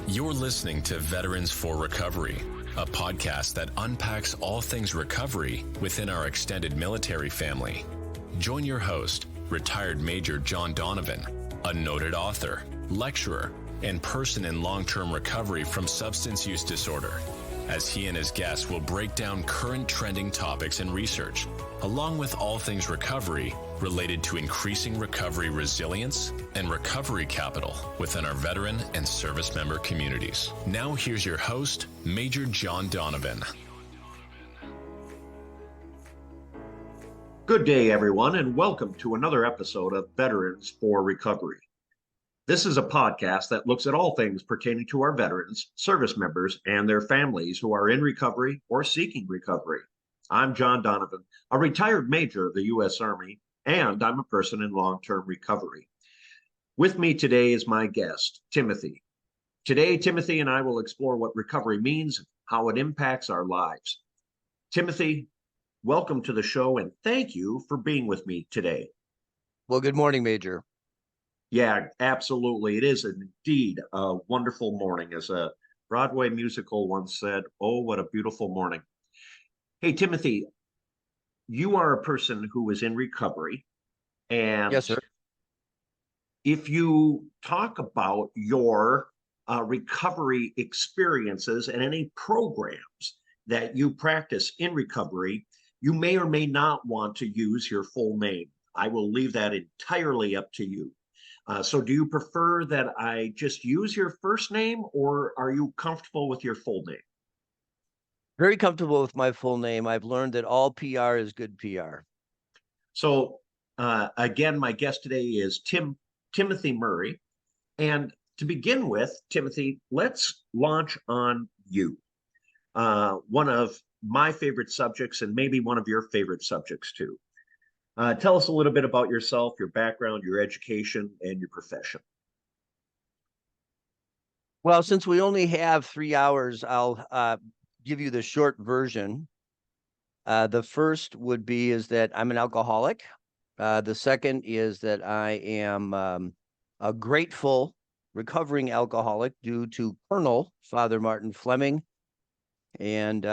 You're listening to Veterans for Recovery, a podcast that unpacks all things recovery within our extended military family. Join your host, retired Major John Donovan, a noted author, lecturer, and person in long-term recovery from substance use disorder, as he and his guests will break down current trending topics and research, along with all things recovery related to increasing recovery resilience and recovery capital within our veteran and service member communities. Now here's your host, Major John Donovan. Good day, everyone, and welcome to another episode of Veterans for Recovery. This is a podcast that looks at all things pertaining to our veterans, service members, and their families who are in recovery or seeking recovery. I'm John Donovan, a retired major of the U.S. Army, and I'm a person in long-term recovery. With me today is my guest, Timothy. Today, Timothy and I will explore what recovery means, how it impacts our lives. Timothy, welcome to the show, and thank you for being with me today. Well, good morning, Major. Yeah, absolutely. It is indeed a wonderful morning. As a Broadway musical once said, oh, what a beautiful morning. Hey, Timothy, you are a person who is in recovery. And Yes, sir. if you talk about your recovery experiences and any programs that you practice in recovery, you may or may not want to use your full name. I will leave that entirely up to you. So do you prefer that I just use your first name, or are you comfortable with your full name? Very comfortable with my full name. I've learned that all PR is good PR. So again, my guest today is Timothy Murray. And to begin with, Timothy, let's launch on you. One of my favorite subjects, and maybe one of your favorite subjects too. Tell us a little bit about yourself, your background, your education, and your profession. Well, since we only have 3 hours, I'll give you the short version. The first would be is that I'm an alcoholic. The second is that I am a grateful recovering alcoholic due to Colonel Father Martin Fleming. And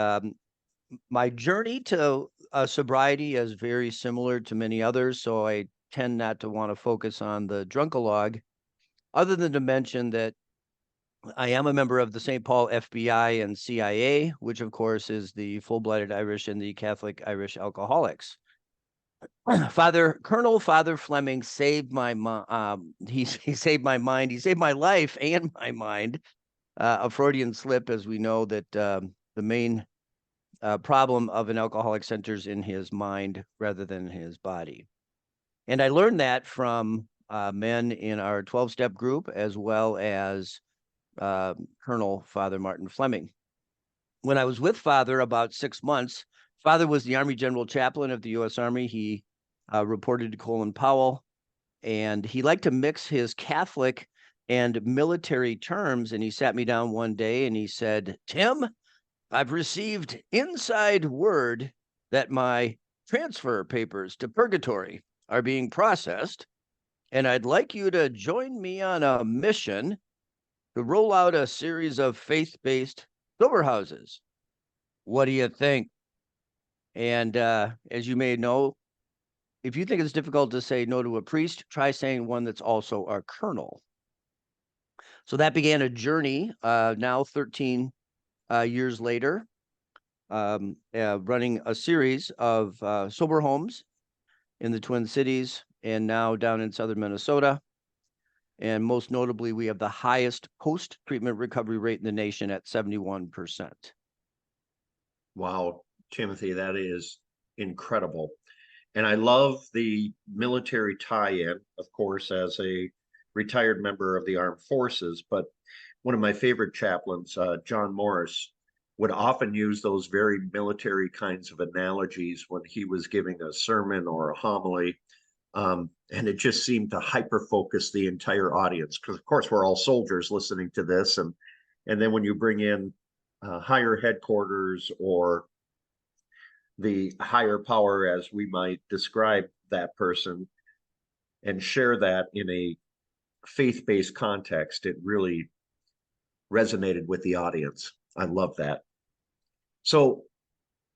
my journey to sobriety is very similar to many others, so I tend not to want to focus on the drunkalog, other than to mention that I am a member of the St. Paul FBI and CIA, which of course is the full-blooded Irish and the Catholic Irish alcoholics. Colonel Father Fleming saved my he saved my mind. He saved my life and my mind. A Freudian slip, as we know that the main problem of an alcoholic centers in his mind rather than his body. And I learned that from men in our 12-step group, as well as Colonel Father Martin Fleming. When I was with Father about 6 months, Father was the Army General Chaplain of the U.S. Army. He reported to Colin Powell, and he liked to mix his Catholic and military terms. And he sat me down one day and he said, "Tim, I've received inside word that my transfer papers to purgatory are being processed, and I'd like you to join me on a mission to roll out a series of faith-based sober houses. What do you think?" And as you may know, if you think it's difficult to say no to a priest, try saying one that's also our colonel. So that began a journey, now 13 years later, running a series of sober homes in the Twin Cities and now down in southern Minnesota. And most notably, we have the highest post-treatment recovery rate in the nation at 71%. Wow, Timothy, that is incredible. And I love the military tie-in, of course, as a retired member of the armed forces. But one of my favorite chaplains, John Morris, would often use those very military kinds of analogies when he was giving a sermon or a homily. And it just seemed to hyper-focus the entire audience, because, of course, we're all soldiers listening to this. And then when you bring in higher headquarters or the higher power, as we might describe that person, and share that in a faith-based context, it really resonated with the audience. I love that. So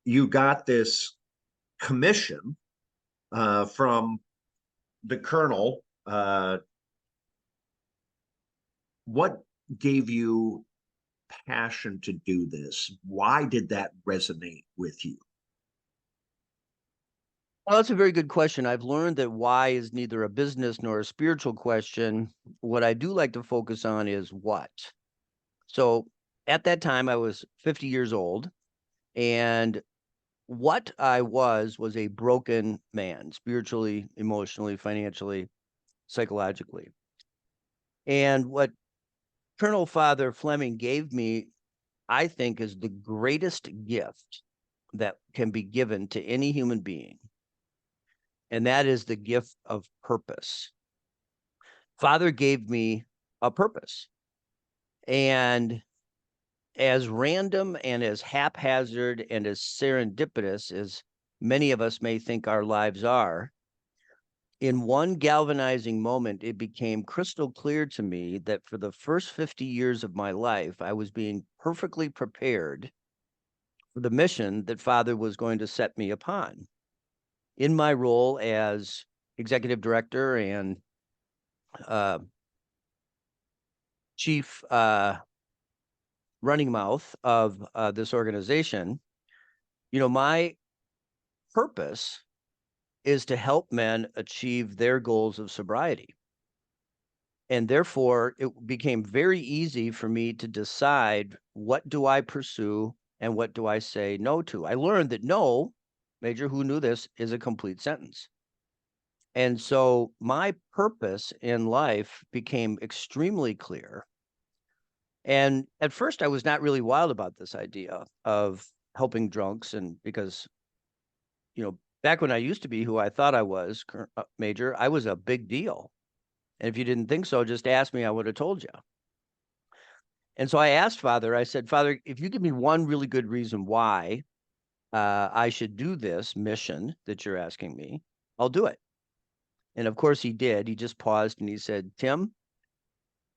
you got this commission from the colonel. What gave you passion to do this? Why did that resonate with you? Well, that's a very good question. I've learned that why is neither a business nor a spiritual question. What I do like to focus on is what. So at that time, I was 50 years old, and what I was a broken man, spiritually, emotionally, financially, psychologically. And what Colonel Father Fleming gave me, I think, is the greatest gift that can be given to any human being. And that is the gift of purpose. Father gave me a purpose. And as random and as haphazard and as serendipitous as many of us may think our lives are, in one galvanizing moment, it became crystal clear to me that for the first 50 years of my life, I was being perfectly prepared for the mission that Father was going to set me upon. In my role as executive director and chief running mouth of this organization, my purpose is to help men achieve their goals of sobriety. And therefore, it became very easy for me to decide what do I pursue and what do I say no to. I learned that no, Major, who knew this, is a complete sentence. And so my purpose in life became extremely clear. And at first, I was not really wild about this idea of helping drunks. And because, back when I used to be who I thought I was, Major, I was a big deal. And if you didn't think so, just ask me, I would have told you. And so I asked Father, I said, Father, if you give me one really good reason why I should do this mission that you're asking me, I'll do it. And of course he did. He just paused and he said, Tim,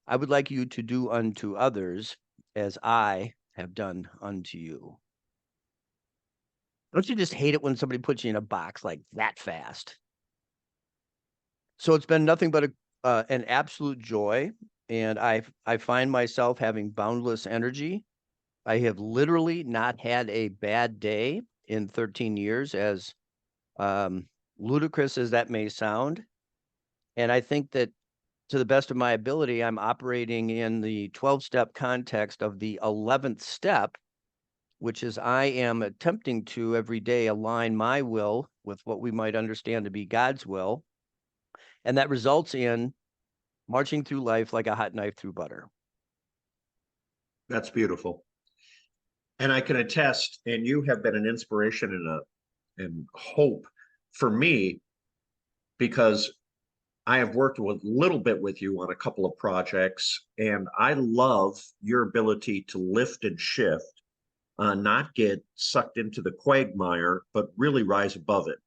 I would like you to do unto others as I have done unto you. Don't you just hate it when somebody puts you in a box like that fast? So it's been nothing but an absolute joy. And I find myself having boundless energy. I have literally not had a bad day in 13 years, as ludicrous as that may sound. And I think that to the best of my ability, I'm operating in the 12-step context of the 11th step, which is I am attempting to every day align my will with what we might understand to be God's will. And that results in marching through life like a hot knife through butter. That's beautiful. And I can attest, and you have been an inspiration and hope for me, because I have worked with a little bit with you on a couple of projects, and I love your ability to lift and shift, not get sucked into the quagmire, but really rise above it.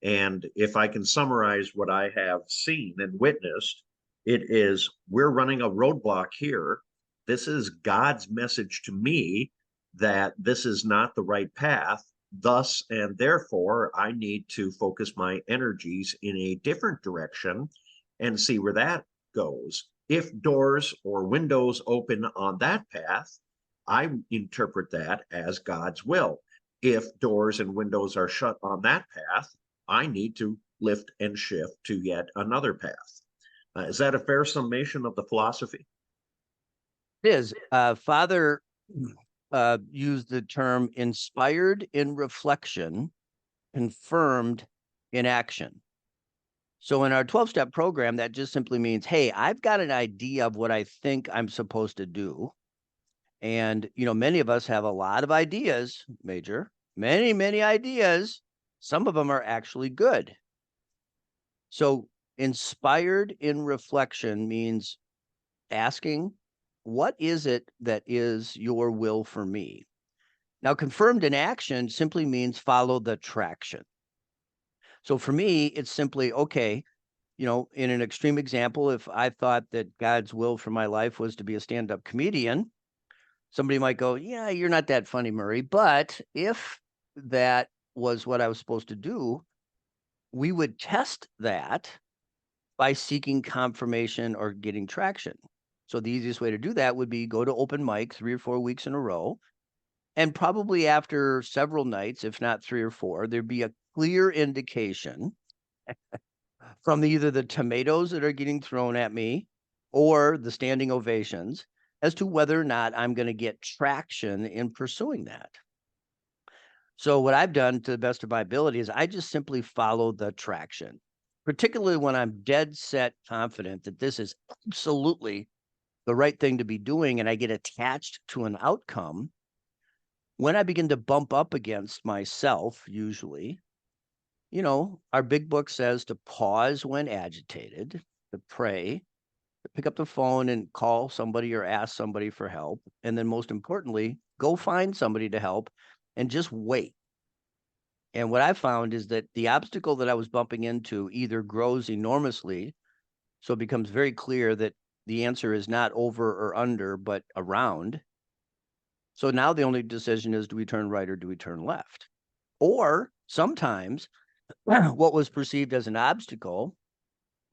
And if I can summarize what I have seen and witnessed, it is we're running a roadblock here. This is God's message to me that this is not the right path. Thus and therefore, I need to focus my energies in a different direction and see where that goes. If doors or windows open on that path, I interpret that as God's will. If doors and windows are shut on that path, I need to lift and shift to yet another path. Is that a fair summation of the philosophy? It is. Father used the term inspired in reflection, confirmed in action. So in our 12-step program, that just simply means, hey, I've got an idea of what I think I'm supposed to do. And, many of us have a lot of ideas, Major, many, many ideas. Some of them are actually good. So inspired in reflection means asking, what is it that is your will for me? Now, confirmed in action simply means follow the traction. So for me, it's simply, okay, in an extreme example, if I thought that God's will for my life was to be a stand-up comedian, somebody might go, yeah, you're not that funny, Murray. But if that was what I was supposed to do, we would test that by seeking confirmation or getting traction. So the easiest way to do that would be go to open mic 3 or 4 weeks in a row. And probably after several nights, if not 3 or 4, there'd be a clear indication from either the tomatoes that are getting thrown at me or the standing ovations as to whether or not I'm going to get traction in pursuing that. So what I've done to the best of my ability is I just simply follow the traction, particularly when I'm dead set confident that this is absolutely the right thing to be doing and I get attached to an outcome. When I begin to bump up against myself, usually, our big book says to pause when agitated, to pray, to pick up the phone and call somebody or ask somebody for help. And then most importantly, go find somebody to help and just wait. And what I found is that the obstacle that I was bumping into either grows enormously. So it becomes very clear that the answer is not over or under, but around. So now the only decision is, do we turn right or do we turn left? Or sometimes what was perceived as an obstacle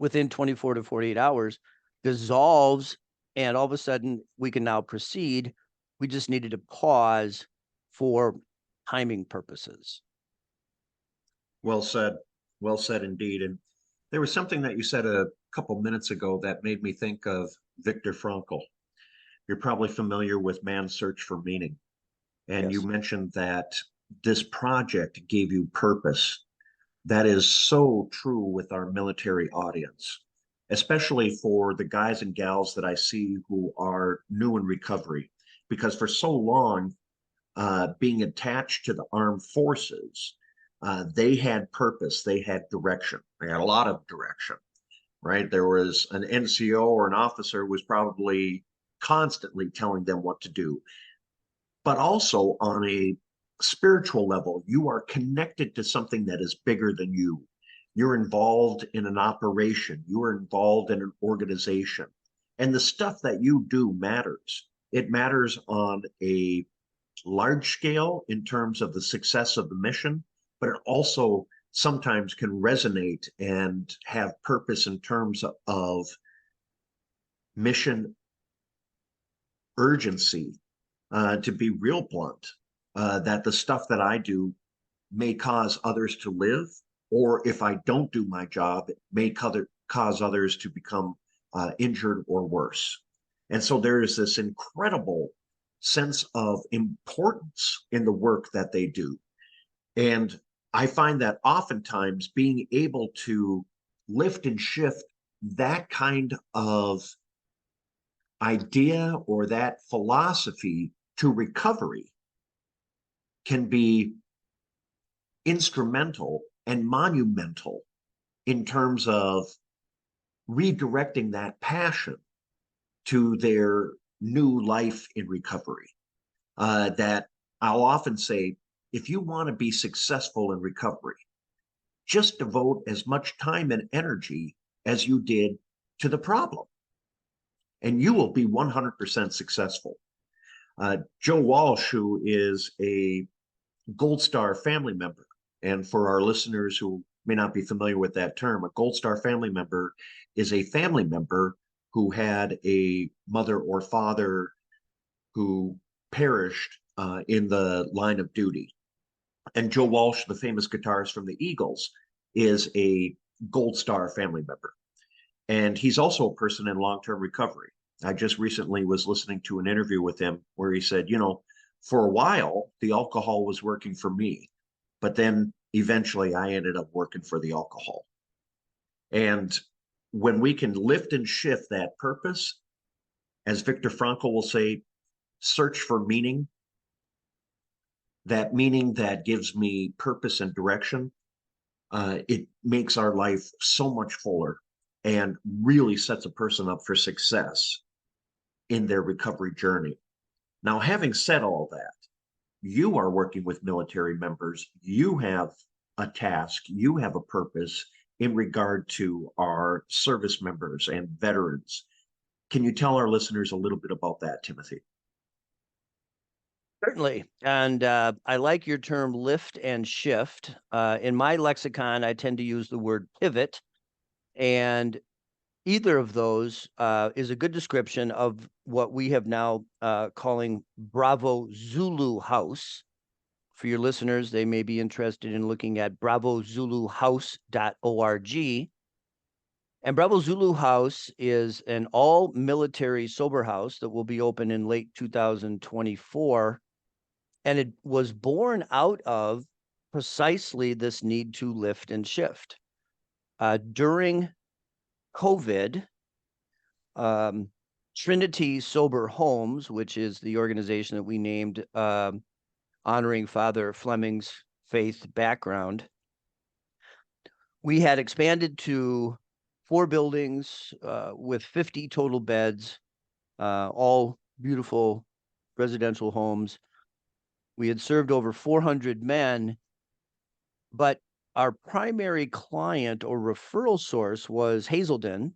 within 24 to 48 hours dissolves, and all of a sudden we can now proceed. We just needed to pause for timing purposes. Well said. Well said indeed. And there was something that you said a couple minutes ago that made me think of Viktor Frankl. You're probably familiar with Man's Search for Meaning. And you Yes. mentioned that this project gave you purpose. That is so true with our military audience, especially for the guys and gals that I see who are new in recovery, because for so long, being attached to the armed forces, they had purpose, they had direction, they had a lot of direction, right? There was an NCO or an officer was probably constantly telling them what to do. But also on a spiritual level, you are connected to something that is bigger than you. You're involved in an operation, you are involved in an organization, and the stuff that you do matters. It matters on a large scale in terms of the success of the mission, but it also sometimes can resonate and have purpose in terms of mission urgency. To be real blunt, that the stuff that I do may cause others to live, or if I don't do my job, it may cause others to become injured or worse. And so there is this incredible sense of importance in the work that they do. And I find that oftentimes being able to lift and shift that kind of idea or that philosophy to recovery can be instrumental and monumental in terms of redirecting that passion to their new life in recovery. That I'll often say, if you want to be successful in recovery, just devote as much time and energy as you did to the problem, and you will be 100% successful. Joe Walsh, who is a Gold Star family member, and for our listeners who may not be familiar with that term, a Gold Star family member is a family member who had a mother or father who perished in the line of duty. And Joe Walsh, the famous guitarist from the Eagles, is a Gold Star family member. And he's also a person in long-term recovery. I just recently was listening to an interview with him where he said, for a while, the alcohol was working for me, but then eventually I ended up working for the alcohol. And when we can lift and shift that purpose, as Viktor Frankl will say, search for meaning, that meaning that gives me purpose and direction, it makes our life so much fuller and really sets a person up for success in their recovery journey. Now, having said all that, you are working with military members. You have a task, you have a purpose in regard to our service members and veterans. Can you tell our listeners a little bit about that, Timothy? Certainly. And I like your term lift and shift. In my lexicon, I tend to use the word pivot. And either of those is a good description of what we have now calling Bravo Zulu House. For your listeners, they may be interested in looking at bravozuluhouse.org. And Bravo Zulu House is an all military sober house that will be open in late 2024. And it was born out of precisely this need to lift and shift. During COVID, Trinity Sober Homes, which is the organization that we named honoring Father Fleming's faith background, we had expanded to 4 buildings with 50 total beds, all beautiful residential homes. We had served over 400 men, but our primary client or referral source was Hazelden.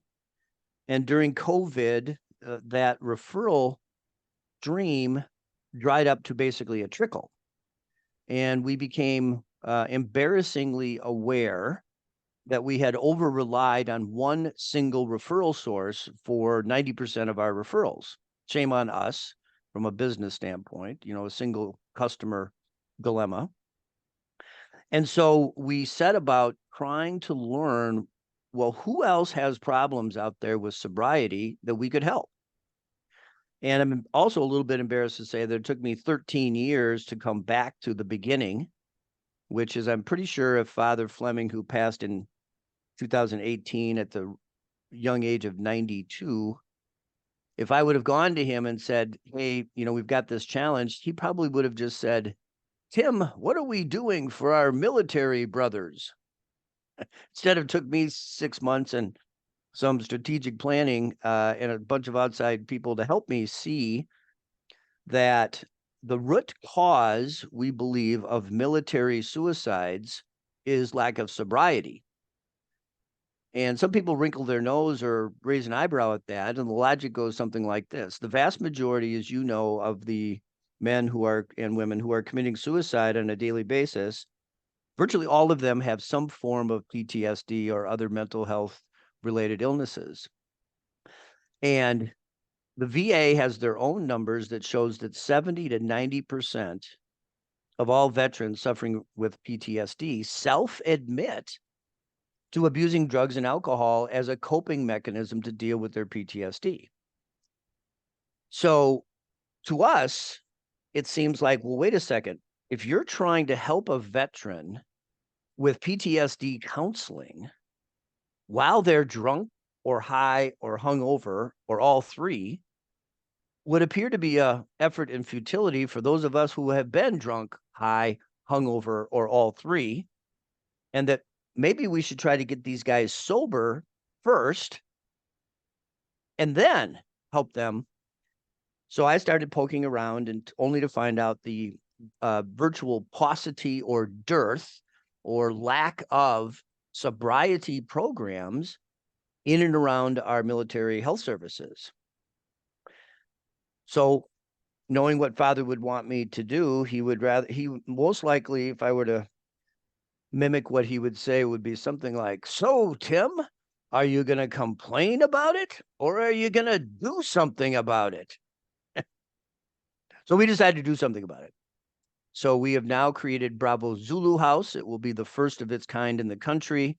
And during COVID, that referral stream dried up to basically a trickle. And we became embarrassingly aware that we had over-relied on one single referral source for 90% of our referrals. Shame on us from a business standpoint, a single customer dilemma. And so we set about trying to learn, well, who else has problems out there with sobriety that we could help? And I'm also a little bit embarrassed to say that it took me 13 years to come back to the beginning, which is, I'm pretty sure, if Father Fleming, who passed in 2018 at the young age of 92, if I would have gone to him and said, hey, we've got this challenge, he probably would have just said, Tim, what are we doing for our military brothers? Instead, it took me 6 months and some strategic planning and a bunch of outside people to help me see that the root cause, we believe, of military suicides is lack of sobriety. And some people wrinkle their nose or raise an eyebrow at that, and the logic goes something like this. The vast majority, as you know, of the men and women who are committing suicide on a daily basis, virtually all of them have some form of PTSD or other mental health related illnesses. And the VA has their own numbers that shows that 70 to 90% of all veterans suffering with PTSD self-admit to abusing drugs and alcohol as a coping mechanism to deal with their PTSD. So to us, it seems like, well, wait a second. If you're trying to help a veteran with PTSD counseling while they're drunk or high or hungover or all three, would appear to be a effort in futility for those of us who have been drunk, high, hungover, or all three, and that maybe we should try to get these guys sober first and then help them. So I started poking around, and only to find out the virtual paucity or dearth or lack of sobriety programs in and around our military health services. So knowing what Father would want me to do, he most likely, if I were to mimic what he would say, would be something like, so Tim, are you going to complain about it or are you going to do something about it? So we decided to do something about it. So we have now created Bravo Zulu House. It will be the first of its kind in the country,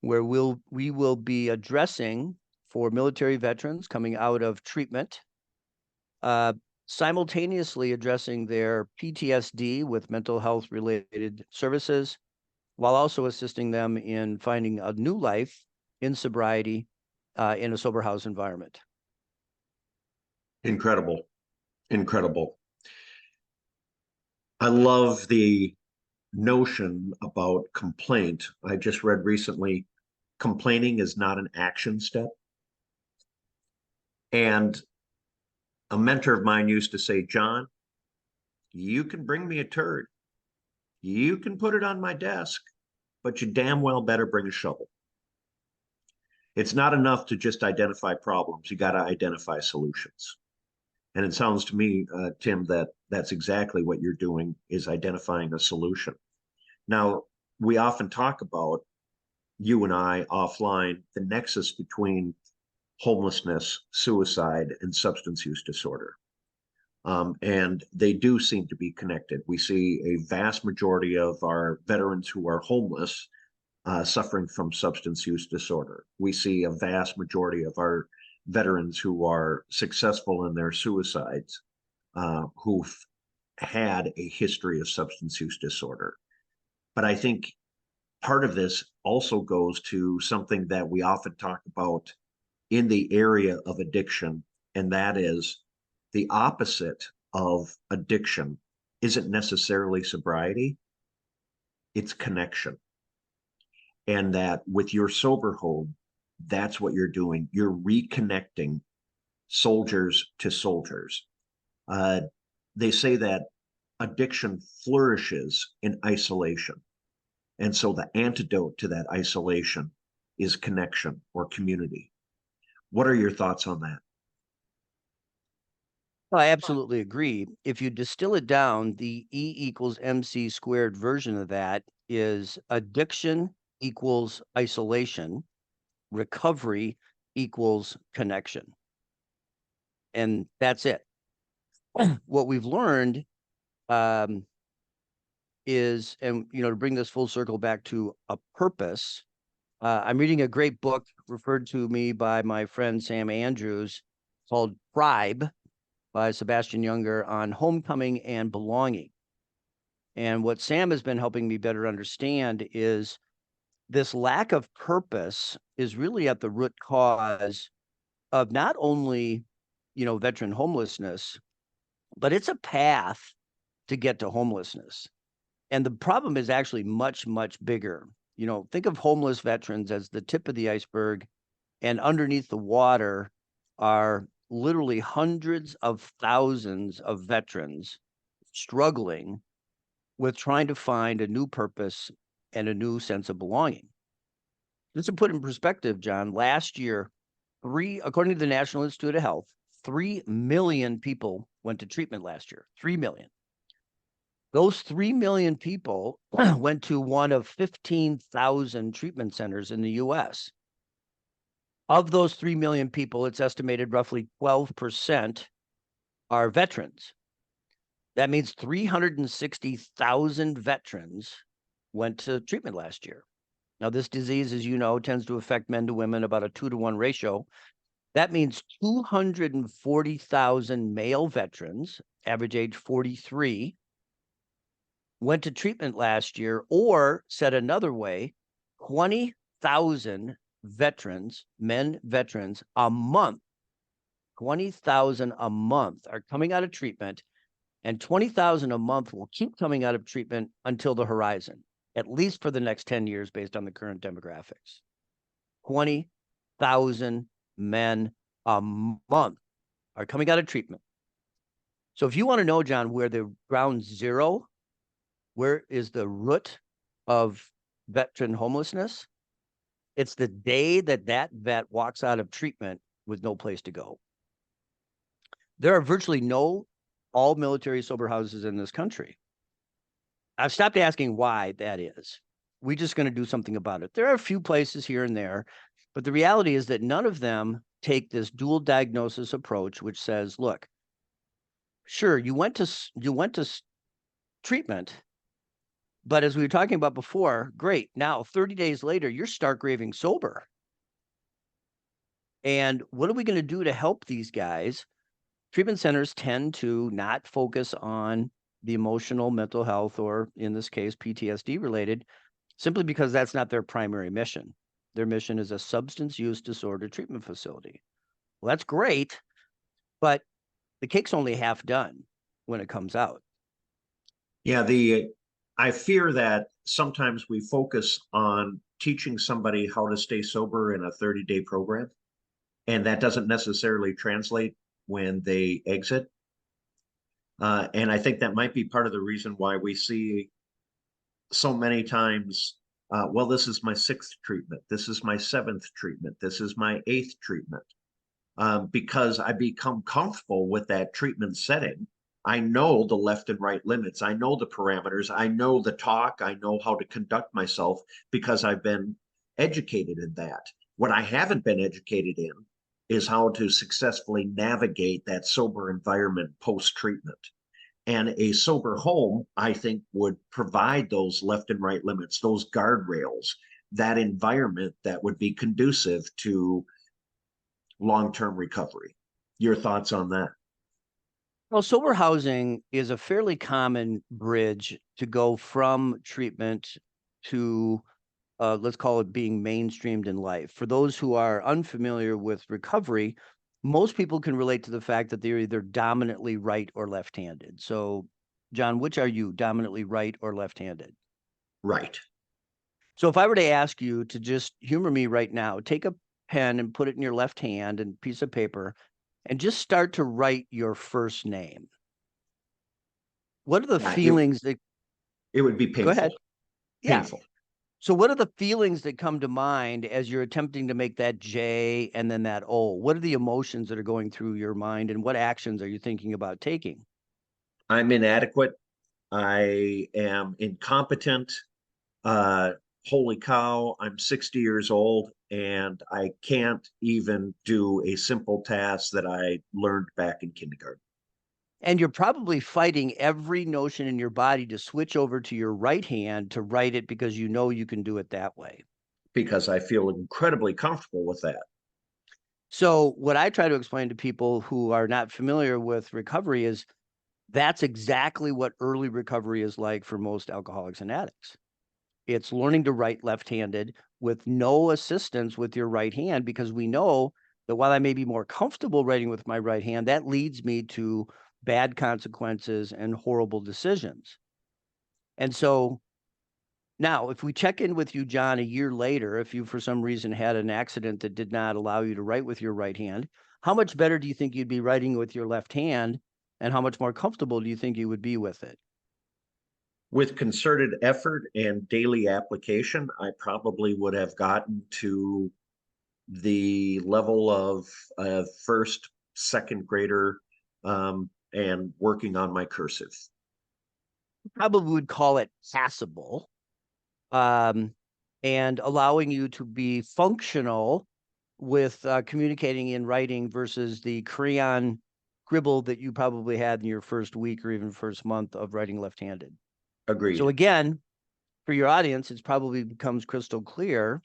where we will be addressing for military veterans coming out of treatment, simultaneously addressing their PTSD with mental health related services, while also assisting them in finding a new life in sobriety in a sober house environment. Incredible. Incredible. I love the notion about complaint. I just read recently, complaining is not an action step. And a mentor of mine used to say, John, you can bring me a turd. You can put it on my desk, but you damn well better bring a shovel. It's not enough to just identify problems. You got to identify solutions. And it sounds to me, Tim, that that's exactly what you're doing, is identifying a solution. Now, we often talk about, you and I offline, the nexus between homelessness, suicide, and substance use disorder. And they do seem to be connected. We see a vast majority of our veterans who are homeless suffering from substance use disorder. We see a vast majority of our veterans who are successful in their suicides who've had a history of substance use disorder. But I think part of this also goes to something that we often talk about in the area of addiction, and that is the opposite of addiction isn't necessarily sobriety, it's connection. And that with your sober home, that's what you're doing. You're reconnecting soldiers to soldiers. They say that addiction flourishes in isolation. And so the antidote to that isolation is connection or community. What are your thoughts on that? I absolutely agree. If you distill it down, the E equals MC squared version of that is addiction equals isolation, recovery equals connection. And that's it. What we've learned is, and to bring this full circle back to a purpose, I'm reading a great book referred to me by my friend Sam Andrews called Tribe by Sebastian Younger on homecoming and belonging. And what Sam has been helping me better understand is this lack of purpose is really at the root cause of not only, veteran homelessness, but it's a path to get to homelessness. And the problem is actually much, much bigger. Think of homeless veterans as the tip of the iceberg, and underneath the water are literally hundreds of thousands of veterans struggling with trying to find a new purpose and a new sense of belonging. Just to put in perspective, John, last year, according to the National Institute of Health, 3 million people went to treatment last year. 3 million. Those 3 million people went to one of 15,000 treatment centers in the US. Of those 3 million people, it's estimated roughly 12% are veterans. That means 360,000 veterans went to treatment last year. Now, this disease, as you know, tends to affect men to women about a 2-to-1 ratio. That means 240,000 male veterans, average age 43, went to treatment last year, or said another way, 20,000 veterans, men veterans, a month, 20,000 a month are coming out of treatment, and 20,000 a month will keep coming out of treatment until the horizon, at least for the next 10 years based on the current demographics. 20,000 men a month are coming out of treatment. So if you want to know, John, where the ground zero, where is the root of veteran homelessness? It's the day that vet walks out of treatment with no place to go. There are virtually no all-military sober houses in this country. I've stopped asking why that is. We're just going to do something about it. There are a few places here and there, but the reality is that none of them take this dual diagnosis approach, which says, look, sure, you went to treatment, but as we were talking about before, great. Now, 30 days later, you're stark raving sober. And what are we going to do to help these guys? Treatment centers tend to not focus on the emotional, mental health, or in this case, PTSD related, simply because that's not their primary mission. Their mission is a substance use disorder treatment facility. Well, that's great, but the cake's only half done when it comes out. Yeah, I fear that sometimes we focus on teaching somebody how to stay sober in a 30-day program, and that doesn't necessarily translate when they exit. And I think that might be part of the reason why we see so many times, well, this is my 6th treatment. This is my 7th treatment. This is my 8th treatment. because I become comfortable with that treatment setting. I know the left and right limits. I know the parameters. I know the talk. I know how to conduct myself because I've been educated in that. What I haven't been educated in is how to successfully navigate that sober environment post-treatment. And a sober home, I think, would provide those left and right limits, those guardrails, that environment that would be conducive to long-term recovery. Your thoughts on that? Well, sober housing is a fairly common bridge to go from treatment to, let's call it being mainstreamed in life. For those who are unfamiliar with recovery, most people can relate to the fact that they're either dominantly right or left-handed. So, John, which are you, dominantly right or left-handed? Right. So if I were to ask you to just humor me right now, take a pen and put it in your left hand and piece of paper and just start to write your first name. What are the Yeah, feelings that it would be go ahead? painful. Yeah. Painful. So what are the feelings that come to mind as you're attempting to make that J and then that O? What are the emotions that are going through your mind and what actions are you thinking about taking? I'm inadequate. I am incompetent. Holy cow, I'm 60 years old and I can't even do a simple task that I learned back in kindergarten. And you're probably fighting every notion in your body to switch over to your right hand to write it because you know you can do it that way. Because I feel incredibly comfortable with that. So what I try to explain to people who are not familiar with recovery is that's exactly what early recovery is like for most alcoholics and addicts. It's learning to write left-handed with no assistance with your right hand, because we know that while I may be more comfortable writing with my right hand, that leads me to bad consequences and horrible decisions. And so now, if we check in with you, John, a year later, if you for some reason had an accident that did not allow you to write with your right hand, how much better do you think you'd be writing with your left hand? And how much more comfortable do you think you would be with it? With concerted effort and daily application, I probably would have gotten to the level of a first, second grader, and working on my cursive. Probably would call it passable, and allowing you to be functional with communicating in writing versus the crayon scribble that you probably had in your first week or even first month of writing left-handed. So Agreed. again, for your audience, it's probably becomes crystal clear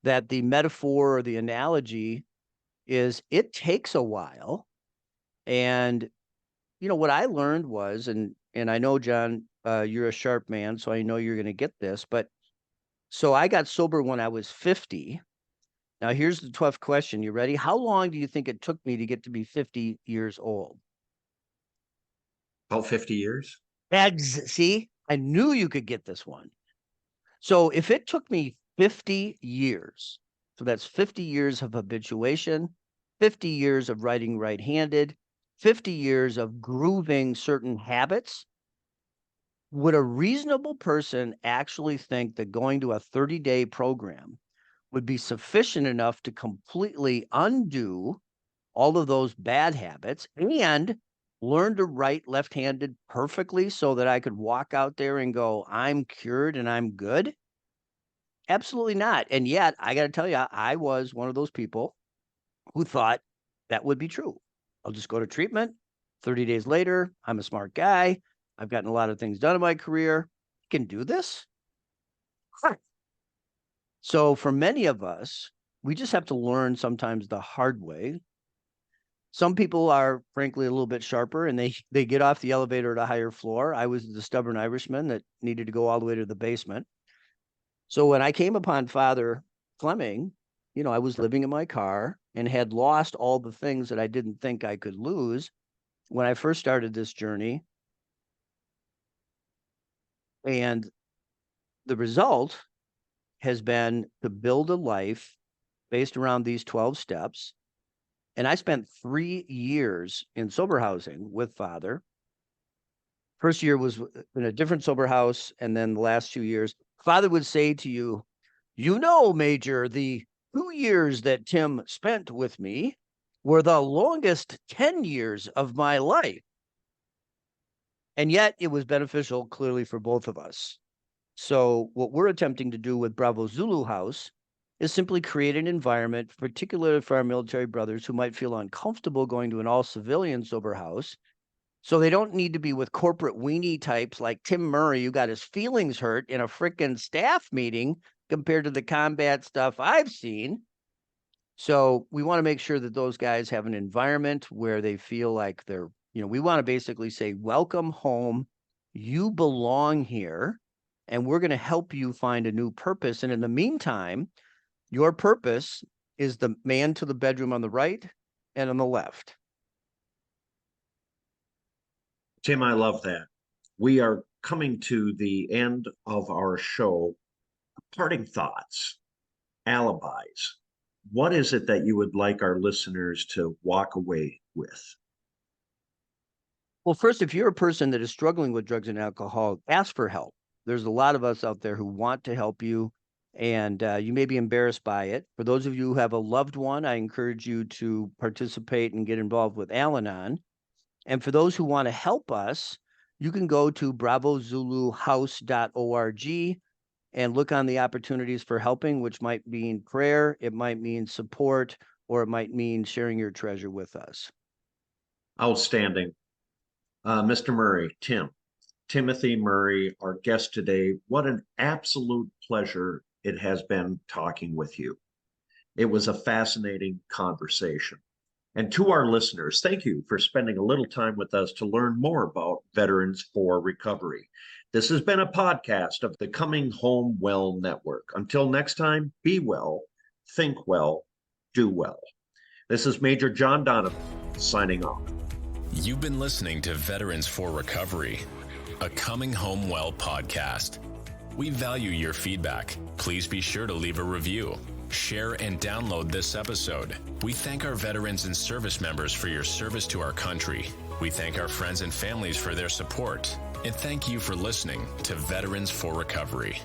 that the metaphor or the analogy is it takes a while. And, you know, what I learned was, and I know, John, you're a sharp man, so I know you're going to get this, but so I got sober when I was 50. Now, here's the tough question. You ready? How long do you think it took me to get to be 50 years old? About 50 years? See, I knew you could get this one. So if it took me 50 years, so that's 50 years of habituation, 50 years of writing right-handed, 50 years of grooving certain habits, would a reasonable person actually think that going to a 30-day program would be sufficient enough to completely undo all of those bad habits and learn to write left-handed perfectly so that I could walk out there and go, I'm cured and I'm good? Absolutely not. And yet, I got to tell you, I was one of those people who thought that would be true. I'll just go to treatment. 30 days later, I'm a smart guy. I've gotten a lot of things done in my career. I can do this. So for many of us, we just have to learn sometimes the hard way. Some people are frankly a little bit sharper and they get off the elevator at a higher floor. I was the stubborn Irishman that needed to go all the way to the basement. So when I came upon Father Fleming, you know, I was living in my car and had lost all the things that I didn't think I could lose when I first started this journey. And the result has been to build a life based around these 12 steps. And I spent 3 years in sober housing with Father. First year was in a different sober house. And then the last 2 years, Father would say to you, you know, Major, the 2 years that Tim spent with me were the longest 10 years of my life. And yet it was beneficial clearly for both of us. So what we're attempting to do with Bravo Zulu House is simply create an environment, particularly for our military brothers who might feel uncomfortable going to an all-civilian sober house. So they don't need to be with corporate weenie types like Tim Murray, who got his feelings hurt in a frickin' staff meeting compared to the combat stuff I've seen. So we want to make sure that those guys have an environment where they feel like they're, we want to basically say, welcome home. You belong here, and we're going to help you find a new purpose. And in the meantime, your purpose is the man to the bedroom on the right and on the left. Tim, I love that. We are coming to the end of our show. Parting thoughts, alibis. What is it that you would like our listeners to walk away with? Well, first, if you're a person that is struggling with drugs and alcohol, ask for help. There's a lot of us out there who want to help you, and you may be embarrassed by it. For those of you who have a loved one, I encourage you to participate and get involved with Al-Anon. And for those who want to help us, you can go to bravozuluhouse.org and look on the opportunities for helping, which might mean prayer, it might mean support, or it might mean sharing your treasure with us. Outstanding. Mr. Murray, Timothy Murray, our guest today, what an absolute pleasure it has been talking with you. It was a fascinating conversation. And to our listeners, thank you for spending a little time with us to learn more about Veterans for Recovery. This has been a podcast of the Coming Home Well Network. Until next time, be well, think well, do well. This is Major John Donovan signing off. You've been listening to Veterans for Recovery, a Coming Home Well podcast. We value your feedback. Please be sure to leave a review. Share and download this episode. We thank our veterans and service members for your service to our country. We thank our friends and families for their support. And thank you for listening to Veterans for Recovery.